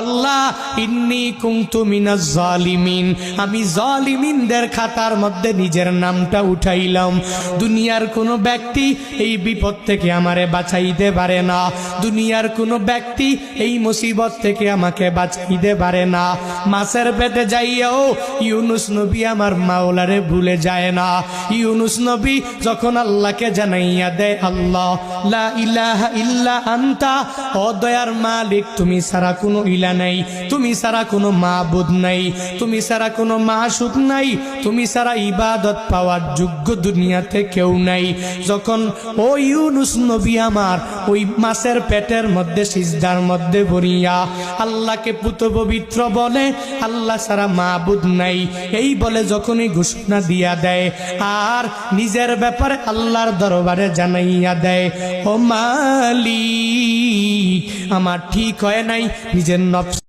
আল্লাহ ইন্নী কুনতু মিনাজ জালিমিন, আমি জালিমিনদের খাতার মধ্যে নিজের নামটা উঠাইলাম। দুনিয়ার কোনো ব্যক্তি এই বিপদ থেকে আমারে বাঁচাইতে পারে না, দুনিয়ার কোনো ব্যক্তি এই মুসিবত থেকে আমাকে বাঁচাইতে পারে না। মাছের পেটে যাইয়াও ইউনুস নবী আমার মাওলারে ভুলে যায় না। ইউনুস নবী যখন আল্লাহকে জানাইয়া দেয়, আল্লাহ লা ইলাহা ইল্লা আনতা, ও দয়ার মালিক তুমি ছাড়া কোনো ইলা নাই, তুমি ছাড়া কোনো মাবুদ নাই, তুমি ছাড়া কোনো মাশুক নাই, তুমি ছাড়া ইবাদত পাওয়ার যোগ্য দুনিয়াতে কেউ নাই। যখন ও ইউনুস নবী আমার ওই মাছের পেটের মধ্যে সিজদার মধ্যে পড়িয়া আল্লাহকে পুত পবিত্র বলে, আল্লাহ ছাড়া মাবুদ নাই এই বলে যখনই ঘোষণা দিয়া দেয় আর নিজের ব্যাপারে আল্লাহর দরবারে জানাইয়া দেয়, ও মালিক আমার ঠিক হয় নাই, নিজের নফস